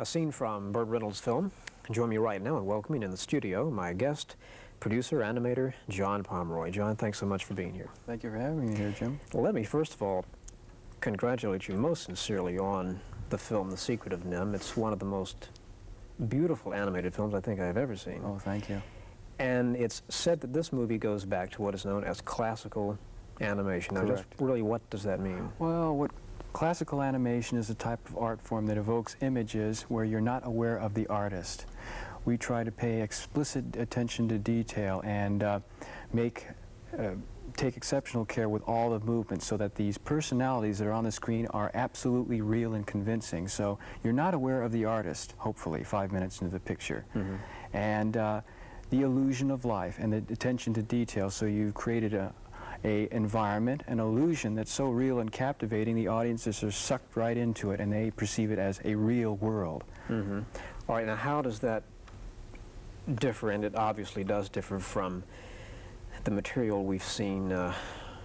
A scene from Burt Reynolds' film. Join me right now in welcoming in the studio my guest, producer, animator, John Pomeroy. John, thanks so much for being here. Thank you for having me here, Jim. Well, let me first of all congratulate you most sincerely on the film, The Secret of NIMH. It's one of the most beautiful animated films I think I've ever seen. Oh, thank you. And it's said that this movie goes back to what is known as classical animation. Now, just really, what does that mean? Well, classical animation is a type of art form that evokes images where you're not aware of the artist. We try to pay explicit attention to detail and take exceptional care with all the movements so that these personalities that are on the screen are absolutely real and convincing. So you're not aware of the artist, hopefully, 5 minutes into the picture. Mm-hmm. And the illusion of life and the attention to detail, so you've created a environment, an illusion that's so real and captivating, the audiences are sucked right into it and they perceive it as a real world. Mm-hmm. All right, now how does that differ, and it obviously does differ from the material we've seen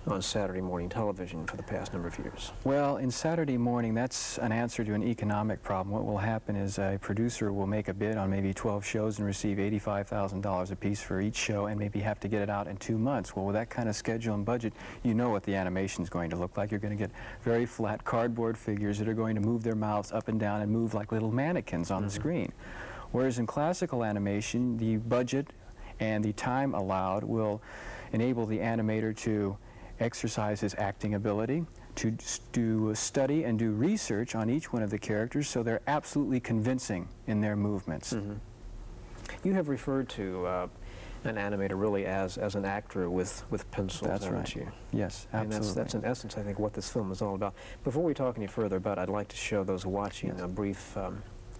on Saturday morning television for the past number of years? Well, in Saturday morning, that's an answer to an economic problem. What will happen is a producer will make a bid on maybe 12 shows and receive $85,000 a piece for each show and maybe have to get it out in 2 months. Well, with that kind of schedule and budget, you know what the animation is going to look like. You're going to get very flat cardboard figures that are going to move their mouths up and down and move like little mannequins on the screen. Whereas in classical animation, the budget and the time allowed will enable the animator to exercise his acting ability, to do study and do research on each one of the characters so they're absolutely convincing in their movements. Mm-hmm. You have referred to an animator really as an actor with pencils, that's haven't right. you? Yes, absolutely. And that's in essence, I think, what this film is all about. Before we talk any further about it, I'd like to show those watching a brief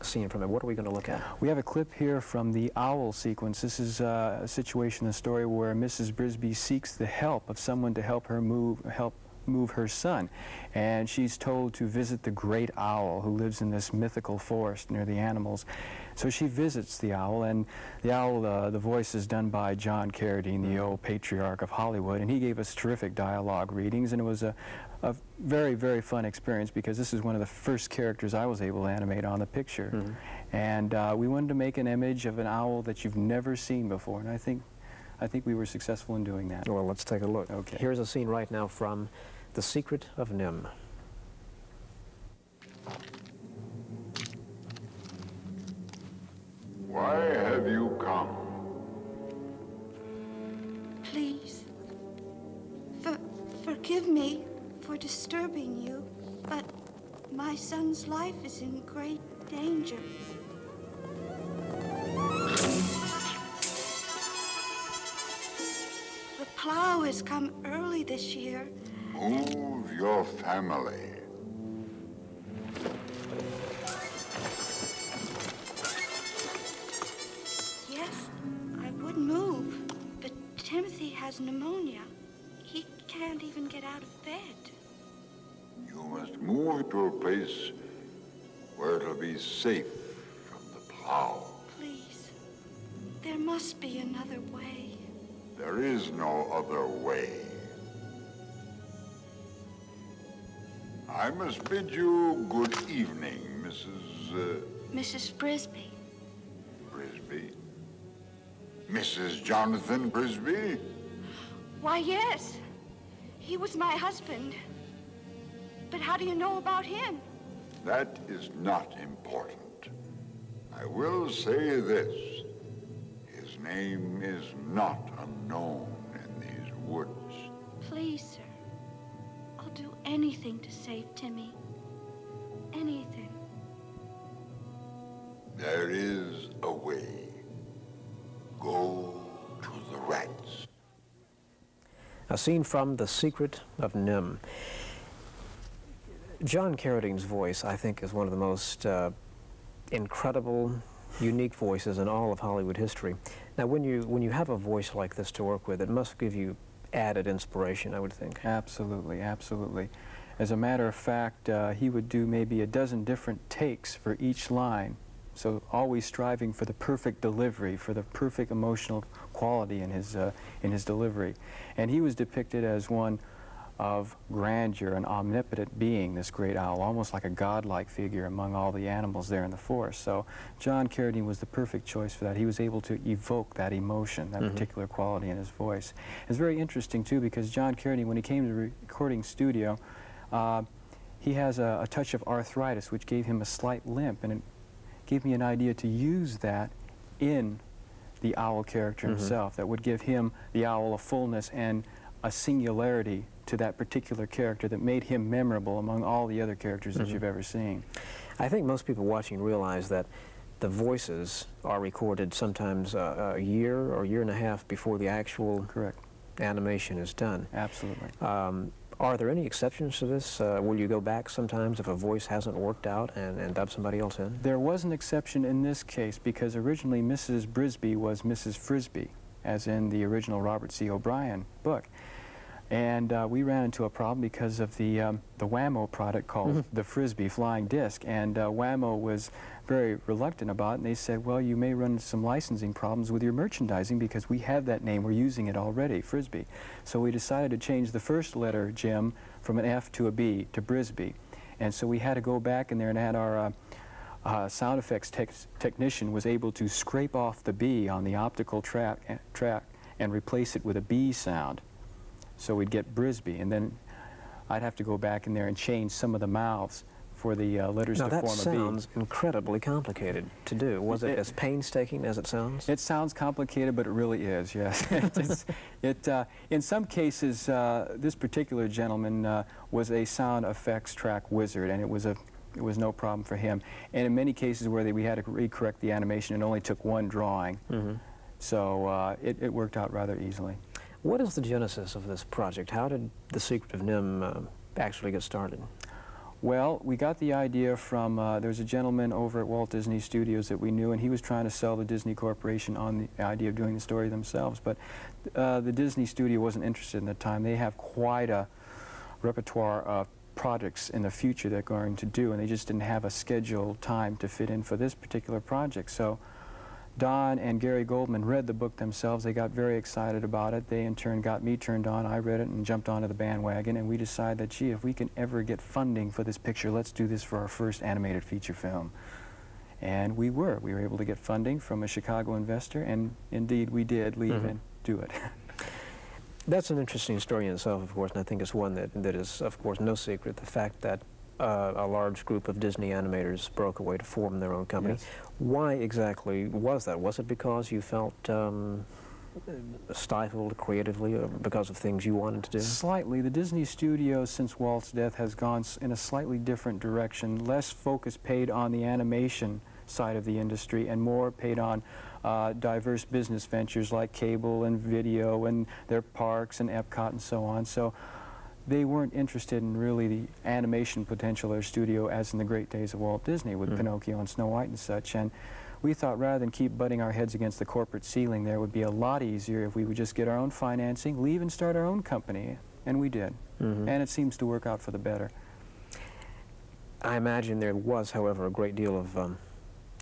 scene from it. What are we going to look at? We have a clip here from the owl sequence. This is a situation in the story where Mrs. Brisby seeks the help of someone to help her move her son, and she's told to visit the great owl who lives in this mythical forest near the animals. So she visits the owl, and the owl, the voice is done by John Carradine, the old patriarch of Hollywood, and he gave us terrific dialogue readings, and it was a very, very fun experience because this is one of the first characters I was able to animate on the picture. Mm-hmm. And we wanted to make an image of an owl that you've never seen before, and I think we were successful in doing that. Well, let's take a look. Okay. Here's a scene right now from The Secret of NIMH. Why have you come? Please, forgive me for disturbing you, but my son's life is in great danger. The plow has come early this year. Move your family. Yes, I would move, but Timothy has pneumonia. He can't even get out of bed. You must move to a place where it'll be safe from the plow. Please, there must be another way. There is no other way. I must bid you good evening, Mrs. Brisby. Brisby? Mrs. Jonathan Brisby? Why, yes. He was my husband. But how do you know about him? That is not important. I will say this. His name is not unknown in these woods. Please, sir. I'll do anything to save Timmy. Anything. There is a way. Go to the rats. A scene from The Secret of NIMH. John Carradine's voice, I think, is one of the most incredible, unique voices in all of Hollywood history. Now, when you have a voice like this to work with, it must give you added inspiration, I would think. Absolutely, absolutely. As a matter of fact, he would do maybe a dozen different takes for each line. So always striving for the perfect delivery, for the perfect emotional quality in his delivery. And he was depicted as one of grandeur, an omnipotent being, this great owl, almost like a godlike figure among all the animals there in the forest. So John Carradine was the perfect choice for that. He was able to evoke that emotion, that particular quality in his voice. It's very interesting, too, because John Carradine, when he came to the recording studio, he has a touch of arthritis, which gave him a slight limp, and it gave me an idea to use that in the owl character himself. That would give him, the owl, a fullness and a singularity to that particular character that made him memorable among all the other characters that you've ever seen. I think most people watching realize that the voices are recorded sometimes a year or year and a half before the actual animation is done. Absolutely. Are there any exceptions to this? Will you go back sometimes if a voice hasn't worked out and dub somebody else in? There was an exception in this case because originally Mrs. Brisby was Mrs. Frisby, as in the original Robert C. O'Brien book. And we ran into a problem because of the Whammo product called the Frisby flying disc, and Whammo was very reluctant about it, and they said, well, you may run into some licensing problems with your merchandising because we have that name, we're using it already, Frisby. So we decided to change the first letter, Jim, from an F to a B to Brisby. And so we had to go back in there and had our sound effects technician was able to scrape off the B on the optical track and replace it with a B sound. So we'd get Brisby, and then I'd have to go back in there and change some of the mouths for the letters to form a B. Now that sounds incredibly complicated to do. Was it as painstaking as it sounds? It sounds complicated, but it really is, yes. In some cases, this particular gentleman was a sound effects track wizard, and it was no problem for him. And in many cases where we had to recorrect the animation, it only took one drawing. So it worked out rather easily. What is the genesis of this project? How did The Secret of NIMH actually get started? Well, we got the idea from, there's a gentleman over at Walt Disney Studios that we knew, and he was trying to sell the Disney Corporation on the idea of doing the story themselves. But the Disney studio wasn't interested in the time. They have quite a repertoire of projects in the future they're going to do, and they just didn't have a scheduled time to fit in for this particular project. So Don and Gary Goldman read the book themselves. They got very excited about it. They in turn got me turned on. I read it and jumped onto the bandwagon, and we decided that, gee, if we can ever get funding for this picture, let's do this for our first animated feature film. And we were able to get funding from a Chicago investor, and indeed we did leave and do it. That's an interesting story in itself, of course, and I think it's one that is, of course, no secret, the fact that a large group of Disney animators broke away to form their own company. Yes. Why exactly was that? Was it because you felt stifled creatively or because of things you wanted to do? Slightly. The Disney studio, since Walt's death, has gone in a slightly different direction. Less focus paid on the animation side of the industry and more paid on diverse business ventures like cable and video and their parks and Epcot and so on. So they weren't interested in really the animation potential of their studio as in the great days of Walt Disney with Pinocchio and Snow White and such. And we thought rather than keep butting our heads against the corporate ceiling there, it would be a lot easier if we would just get our own financing, leave and start our own company. And we did. And it seems to work out for the better. I imagine there was, however, a great deal of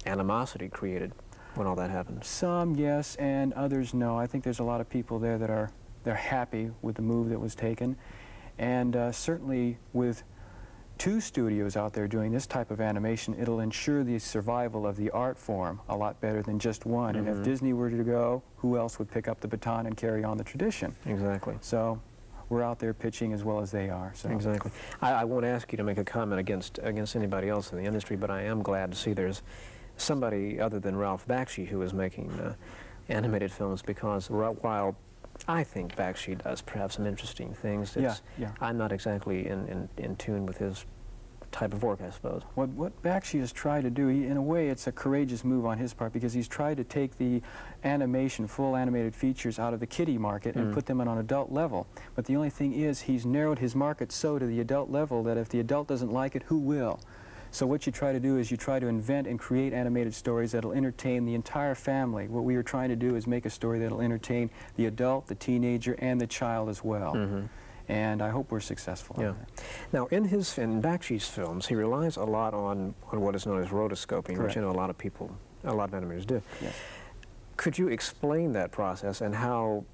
animosity created when all that happened. Some, yes, and others, no. I think there's a lot of people there that they're happy with the move that was taken. And certainly with 2 studios out there doing this type of animation, it'll ensure the survival of the art form a lot better than just one. And if Disney were to go, who else would pick up the baton and carry on the tradition? Exactly. So we're out there pitching as well as they are. So. Exactly. I won't ask you to make a comment against anybody else in the industry, but I am glad to see there's somebody other than Ralph Bakshi who is making animated films, because while I think Bakshi does perhaps some interesting things, I'm not exactly in tune with his type of work, I suppose. What Bakshi has tried to do, in a way it's a courageous move on his part, because he's tried to take the animation, full animated features out of the kiddie market and put them on an adult level. But the only thing is he's narrowed his market so to the adult level that if the adult doesn't like it, who will? So what you try to do is you try to invent and create animated stories that'll entertain the entire family. What we are trying to do is make a story that'll entertain the adult, the teenager, and the child as well. And I hope we're successful. Yeah. Now, in Bakshi's films, he relies a lot on what is known as rotoscoping, which I know a lot of animators do. Yes. Could you explain that process and how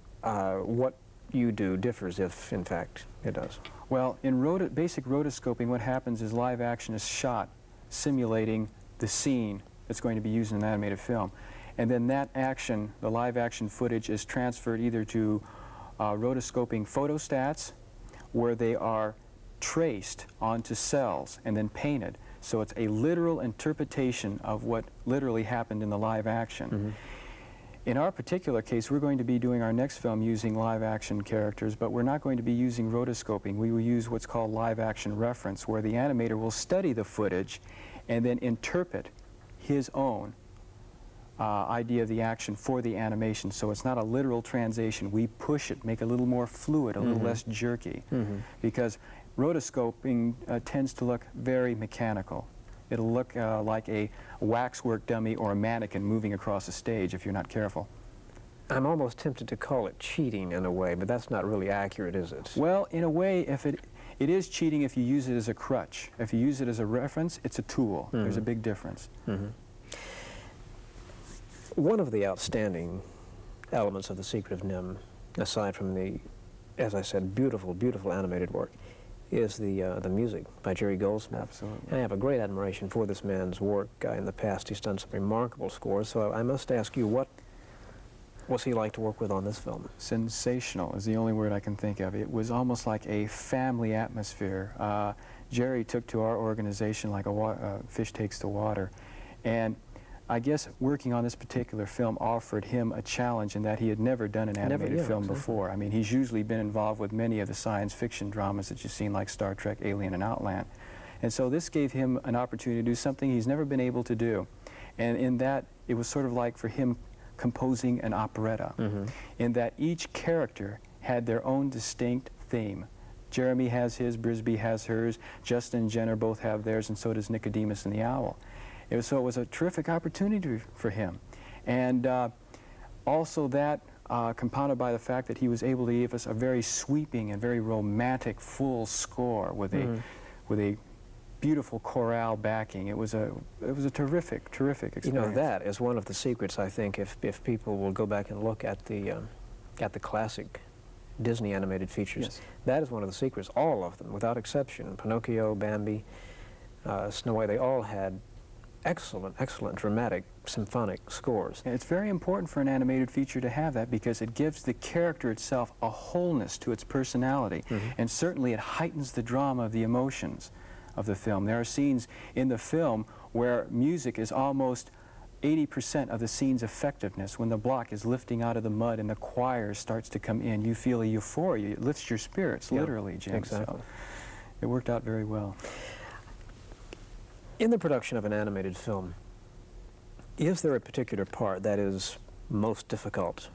what you do differs, if in fact it does? Well, in basic rotoscoping, what happens is live action is shot simulating the scene that's going to be used in an animated film. And then that action, the live action footage, is transferred either to rotoscoping photostats, where they are traced onto cells and then painted. So it's a literal interpretation of what literally happened in the live action. Mm-hmm. In our particular case, we're going to be doing our next film using live action characters, but we're not going to be using rotoscoping. We will use what's called live action reference, where the animator will study the footage and then interpret his own idea of the action for the animation. So it's not a literal translation. We push it, make it a little more fluid, a little less jerky, because rotoscoping tends to look very mechanical. It'll look like a waxwork dummy or a mannequin moving across a stage if you're not careful. I'm almost tempted to call it cheating in a way, but that's not really accurate, is it? Well, in a way, if it is cheating if you use it as a crutch. If you use it as a reference, it's a tool. There's a big difference. One of the outstanding elements of The Secret of NIMH, aside from the, as I said, beautiful, beautiful animated work, is the music by Jerry Goldsmith. Absolutely. And I have a great admiration for this man's work. In the past, he's done some remarkable scores, so I must ask you, what was he like to work with on this film? Sensational is the only word I can think of. It was almost like a family atmosphere. Jerry took to our organization like a fish takes to water. And I guess working on this particular film offered him a challenge in that he had never done an animated film before. I mean, he's usually been involved with many of the science fiction dramas that you've seen, like Star Trek, Alien, and Outland. And so this gave him an opportunity to do something he's never been able to do. And in that, it was sort of like for him composing an operetta, in that each character had their own distinct theme. Jeremy has his, Brisby has hers, Justin and Jenner both have theirs, and so does Nicodemus and the Owl. So it was a terrific opportunity for him. And also that compounded by the fact that he was able to give us a very sweeping and very romantic full score with a beautiful chorale backing. It was a terrific experience. You know, that is one of the secrets, I think, if people will go back and look at the classic Disney animated features. Yes. That is one of the secrets, all of them, without exception. Pinocchio, Bambi, Snow White, they all had excellent, excellent dramatic symphonic scores. And it's very important for an animated feature to have that, because it gives the character itself a wholeness to its personality, and certainly it heightens the drama of the emotions of the film. There are scenes in the film where music is almost 80% of the scene's effectiveness. When the block is lifting out of the mud and the choir starts to come in, you feel a euphoria. It lifts your spirits, literally, Jim. Exactly. So it worked out very well. In the production of an animated film, is there a particular part that is most difficult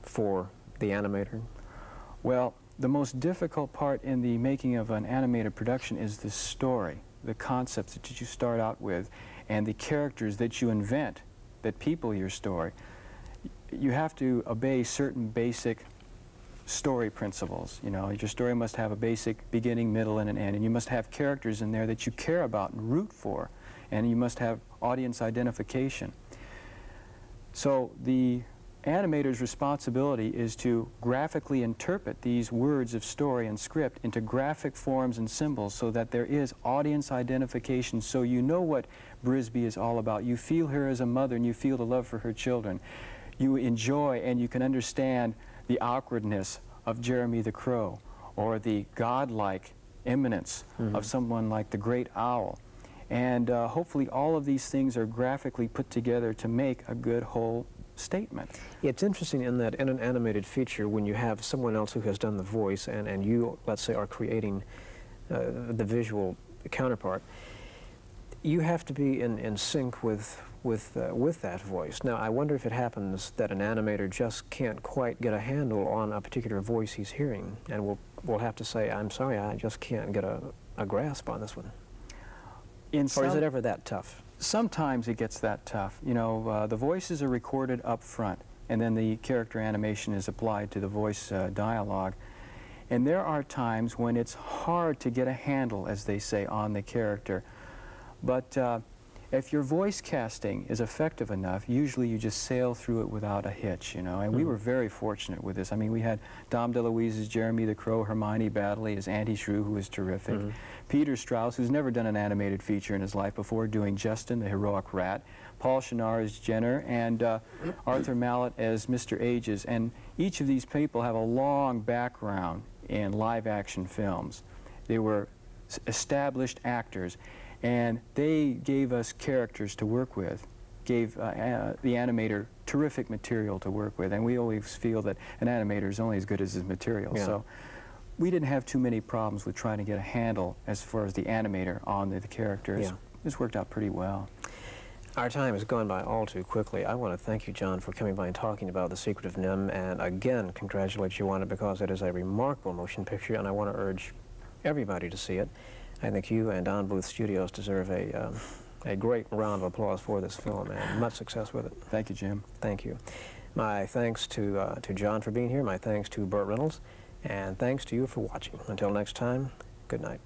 for the animator? Well, the most difficult part in the making of an animated production is the story, the concepts that you start out with, and the characters that you invent that people your story. You have to obey certain basic story principles. You know, your story must have a basic beginning, middle, and an end, and you must have characters in there that you care about and root for, and you must have audience identification. So the animator's responsibility is to graphically interpret these words of story and script into graphic forms and symbols so that there is audience identification, so you know what Brisby is all about. You feel her as a mother, and you feel the love for her children. You enjoy and you can understand the awkwardness of Jeremy the Crow, or the godlike imminence of someone like the Great Owl. And hopefully all of these things are graphically put together to make a good whole statement. It's interesting in that in an animated feature, when you have someone else who has done the voice and you, let's say, are creating the visual counterpart, you have to be in sync with that voice. Now, I wonder if it happens that an animator just can't quite get a handle on a particular voice he's hearing, and will have to say, I'm sorry, I just can't get a grasp on this one. Or is it ever that tough? Sometimes it gets that tough. You know, the voices are recorded up front, and then the character animation is applied to the voice dialogue. And there are times when it's hard to get a handle, as they say, on the character. But if your voice casting is effective enough, usually you just sail through it without a hitch, you know. And we were very fortunate with this. I mean, we had Dom DeLuise as Jeremy the Crow, Hermione Baddeley as Auntie Shrew, who was terrific. Peter Strauss, who's never done an animated feature in his life before, doing Justin, the heroic rat. Paul Shenar as Jenner, and Arthur Malet as Mr. Ages. And each of these people have a long background in live-action films. They were established actors, and they gave us characters to work with, gave the animator terrific material to work with, and we always feel that an animator is only as good as his material. Yeah. So we didn't have too many problems with trying to get a handle as far as the animator on the characters. Yeah. It's worked out pretty well. Our time has gone by all too quickly. I want to thank you, John, for coming by and talking about The Secret of NIMH, and again congratulate you on it, because it is a remarkable motion picture, and I want to urge everybody to see it. I think you and Don Bluth Studios deserve a great round of applause for this film, and much success with it. Thank you, Jim. Thank you. My thanks to John for being here, my thanks to Burt Reynolds, and thanks to you for watching. Until next time, good night.